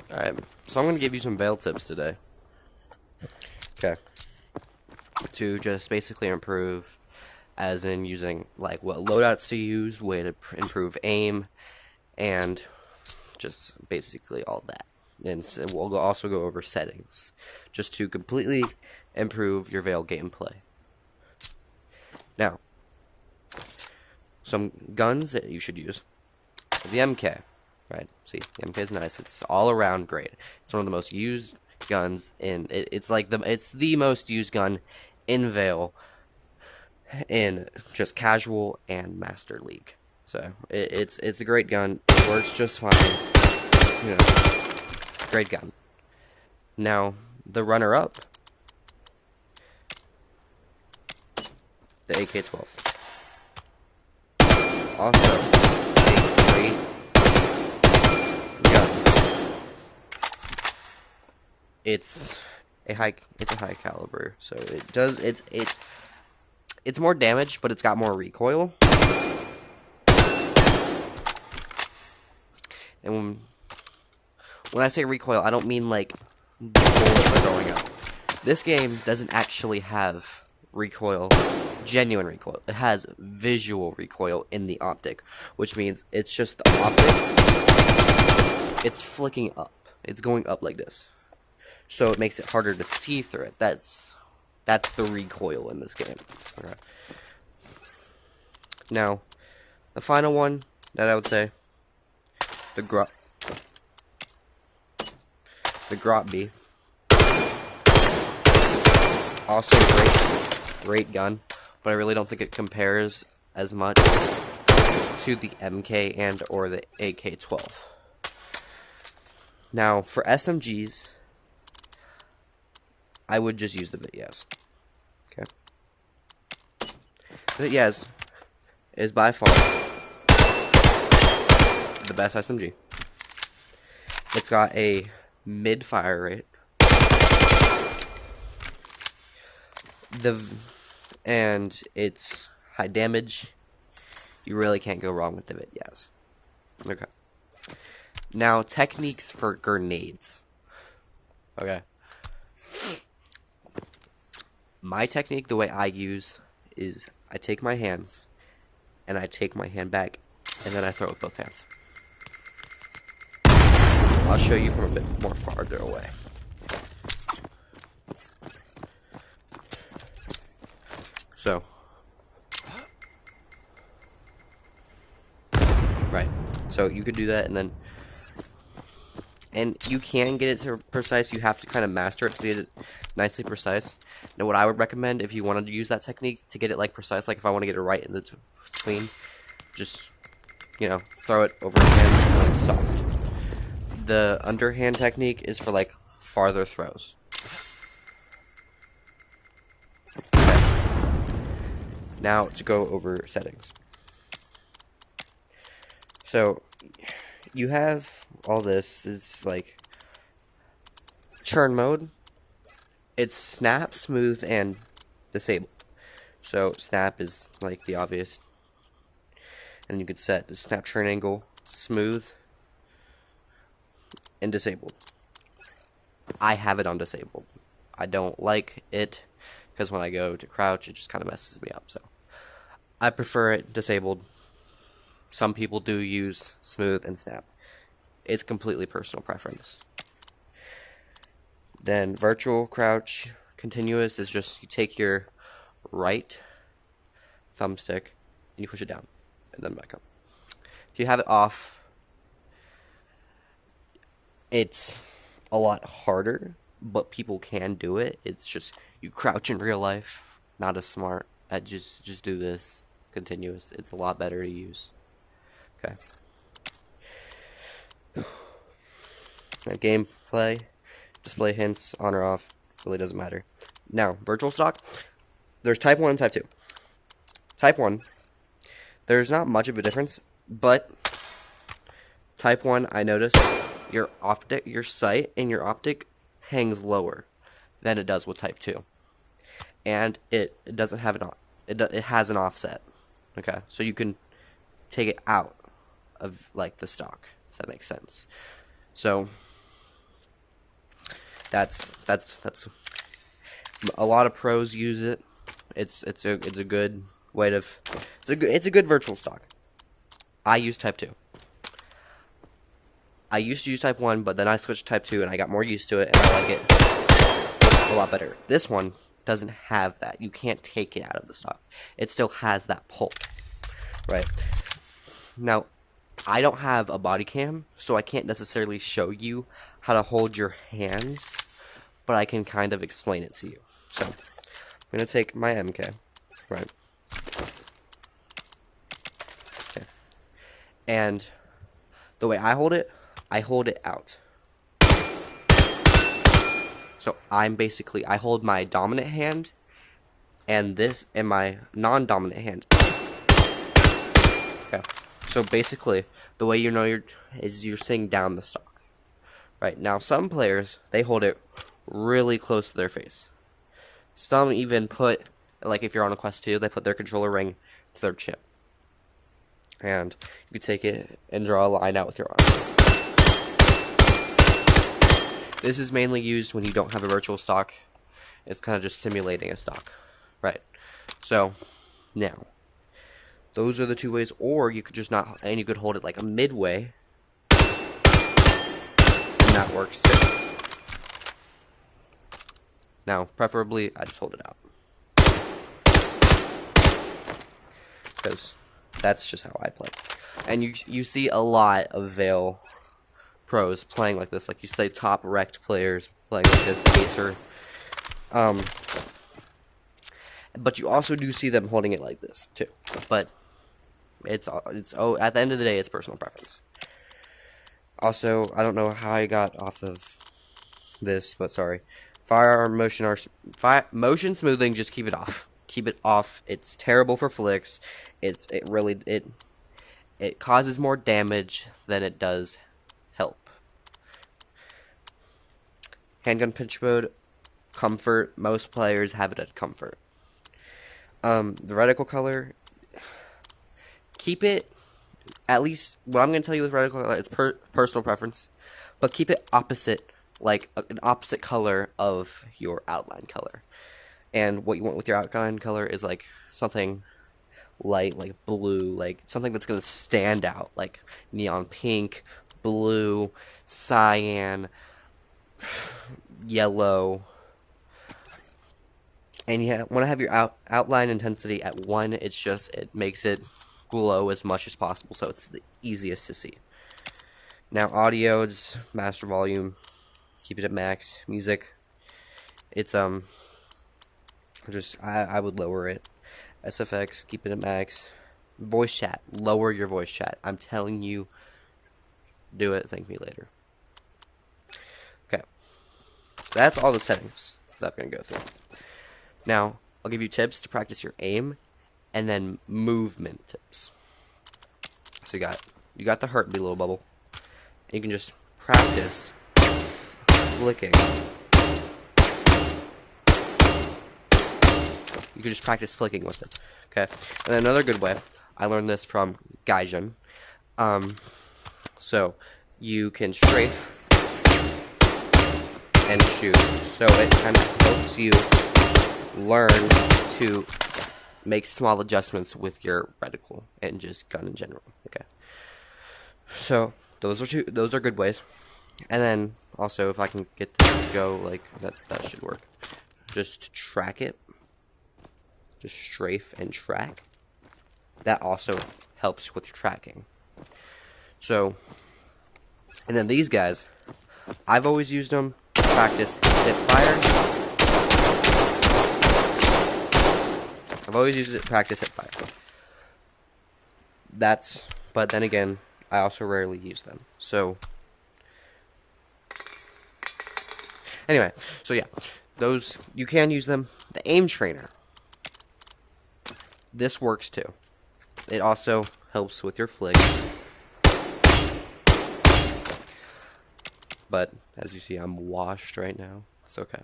Alright, so I'm going to give you some Veil tips today. Okay. To just basically improve, as in using, like, what loadouts to use, way to improve aim, and just basically all that. And so we'll also go over settings, just to completely improve your Veil gameplay. Now, some guns that you should use. The MK, right? See, the MK is nice. It's all around great. It's one of the most used guns in. It's the most used gun in Veil, in just casual and Master League. So it's a great gun. It works just fine. You know, great gun. Now the runner-up, the AK-12. Also a great gun. It's a high caliber, so it's more damage, but it's got more recoil. And when I say recoil, I don't mean like the bullets are going up. This game doesn't actually have recoil, genuine recoil. It has visual recoil in the optic, which means it's just the optic. It's flicking up. It's going up like this. So it makes it harder to see through it. That's the recoil in this game. Okay. Now, the final one that I would say, the Grot B. Also great gun, but I really don't think it compares as much to the MK and or the AK-12. Now, for SMGs, I would just use the Vityaz. Okay. The Vityaz is by far the best SMG. It's got a mid fire rate. And it's high damage. You really can't go wrong with the Vityaz. Okay. Now, techniques for grenades. Okay. My technique, the way I use, is I take my hands, and I take my hand back, and then I throw it with both hands. I'll show you from a bit more farther away. So, right. So you could do that, and you can get it to precise. You have to kind of master it to get it nicely precise. Now, what I would recommend if you wanted to use that technique to get it like precise, like if I want to get it right in the between, just throw it over again, something like soft. The underhand technique is for like farther throws. Okay. Now to go over settings. So you have all this. It's like churn mode. It's snap, smooth, and disable. So snap is like the obvious. And you could set the snap churn angle, smooth, and disabled. I have it on disabled. I don't like it because when I go to crouch, it just kind of messes me up. So I prefer it disabled. Some people do use smooth and snap. It's completely personal preference. Then virtual crouch continuous is just you take your right thumbstick and you push it down and then back up. If you have it off, it's a lot harder, but people can do it. It's just you crouch in real life, not as smart at just do this continuous. It's a lot better to use. Okay. Now, gameplay, display hints on or off, really doesn't matter. Now, virtual stock, there's type 1 and type 2. Type 1, there's not much of a difference, but type 1, I noticed your sight and your optic hangs lower than it does with type 2. And it doesn't have it has an offset. Okay, so you can take it out of like the stock, if that makes sense. So That's a lot of pros use it. It's a good way to it's a good virtual stock. I use Type 2. I used to use Type 1, but then I switched to Type 2 and I got more used to it and I like it a lot better. This one doesn't have that. You can't take it out of the stock. It still has that pull, right? Now, I don't have a body cam, so I can't necessarily show you how to hold your hands, but I can kind of explain it to you. So, I'm going to take my MK, right? Okay. And the way I hold it out. So I hold my dominant hand and this in my non-dominant hand. Okay. So basically, the way you know you're sitting down the stock. Right. Now some players, they hold it really close to their face. Some even put, like if you're on a Quest 2, they put their controller ring to their chin. And you can take it and draw a line out with your arm. This is mainly used when you don't have a virtual stock. It's kind of just simulating a stock. Right. So, now, those are the two ways, or you could just not, and you could hold it like a midway, and that works too. Now, preferably, I just hold it out. Because that's just how I play. And you see a lot of Vail pros playing like this, like you say, top wrecked players playing like this, Acer. But you also do see them holding it like this too. But it's at the end of the day, it's personal preference. Also, I don't know how I got off of this, but sorry. Firearm motion smoothing. Just keep it off. Keep it off. It's terrible for flicks. It causes more damage than it does help. Handgun pinch mode, comfort. Most players have it at comfort. The reticle color, keep it, at least, what I'm going to tell you with reticle color, it's personal preference, but keep it opposite, like an opposite color of your outline color. And what you want with your outline color is like something light, like blue, like something that's going to stand out, like neon pink, blue, cyan, yellow. And you want to have your outline intensity at 1. It makes it glow as much as possible, so it's the easiest to see. Now, audio, it's master volume. Keep it at max. Music, it's I would lower it. SFX, keep it at max. Voice chat, lower your voice chat. I'm telling you, do it. Thank me later. Okay, that's all the settings that I'm gonna go through. Now, I'll give you tips to practice your aim, and then movement tips. So you got the heart below bubble. And you can just practice flicking. You can just practice flicking with it. Okay. And then another good way, I learned this from Gaijin. So you can strafe and shoot. So it kind of helps you learn to make small adjustments with your reticle and just gun in general. Okay. So those are good ways. And then also, if I can get this to go like that should work. Just track it. Just strafe and track. That also helps with tracking. So, and then these guys, I've always used them to practice hip fire. I've always used it to practice hip fire. But then again, I also rarely use them. So, anyway, so yeah, those, you can use them. The aim trainer, this works too. It also helps with your flicks. But, as you see, I'm washed right now. It's okay.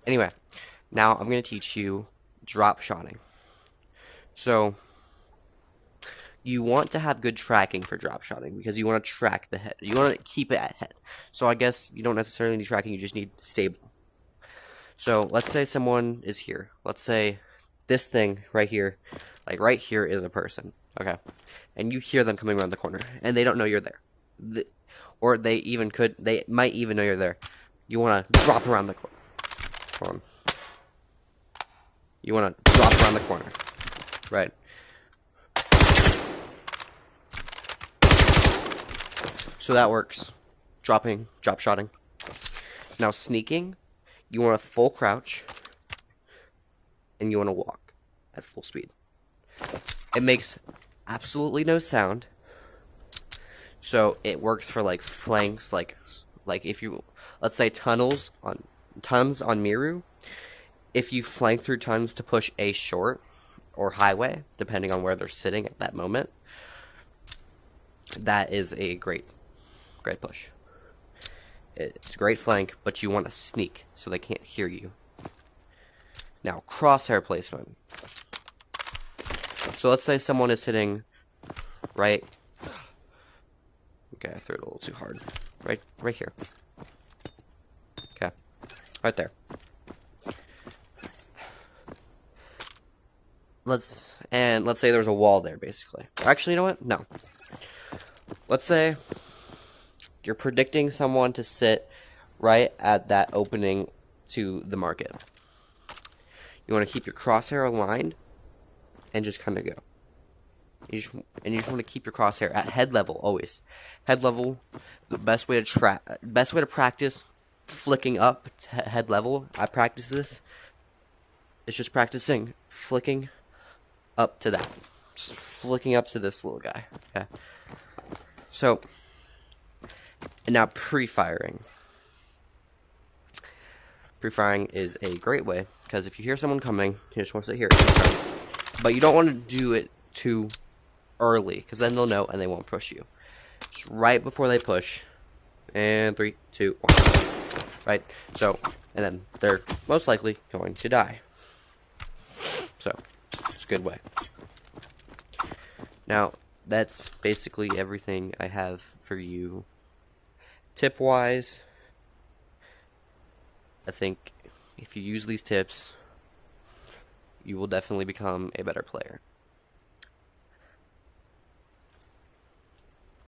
Anyway, now I'm going to teach you drop shotting. So, you want to have good tracking for drop shotting because you want to track the head. You want to keep it at head. So I guess you don't necessarily need tracking, you just need stable. So let's say someone is here. Let's say this thing right here, like right here is a person, okay? And you hear them coming around the corner, and they don't know you're there. Or they might even know you're there. You want to drop around the corner. Hold on. You want to drop around the corner, right? So that works. Drop shotting. Now sneaking, you want to full crouch, and you want to walk at full speed. It makes absolutely no sound, so it works for like flanks, like if you, let's say tons on Miru. If you flank through tons to push a short or highway, depending on where they're sitting at that moment, that is a great push. It's a great flank, but you want to sneak so they can't hear you. Now, crosshair placement. So let's say someone is sitting right. Okay, I threw it a little too hard. Right here. Okay, right there. Let's say there's a wall there, basically. Actually, you know what? No. Let's say you're predicting someone to sit right at that opening to the market. You want to keep your crosshair aligned and just kind of go. You just want to keep your crosshair at head level always. Head level, the best way to practice flicking up to head level. I practice this. It's just practicing flicking up to that. Just flicking up to this little guy. Okay. So, and now pre-firing. Pre-firing is a great way, because if you hear someone coming, you just want to sit here. But you don't want to do it too early, because then they'll know and they won't push you. Just right before they push. And 3, 2, 1. Right? So, and then they're most likely going to die. So, it's a good way. Now, that's basically everything I have for you. Tip-wise, I think if you use these tips, you will definitely become a better player.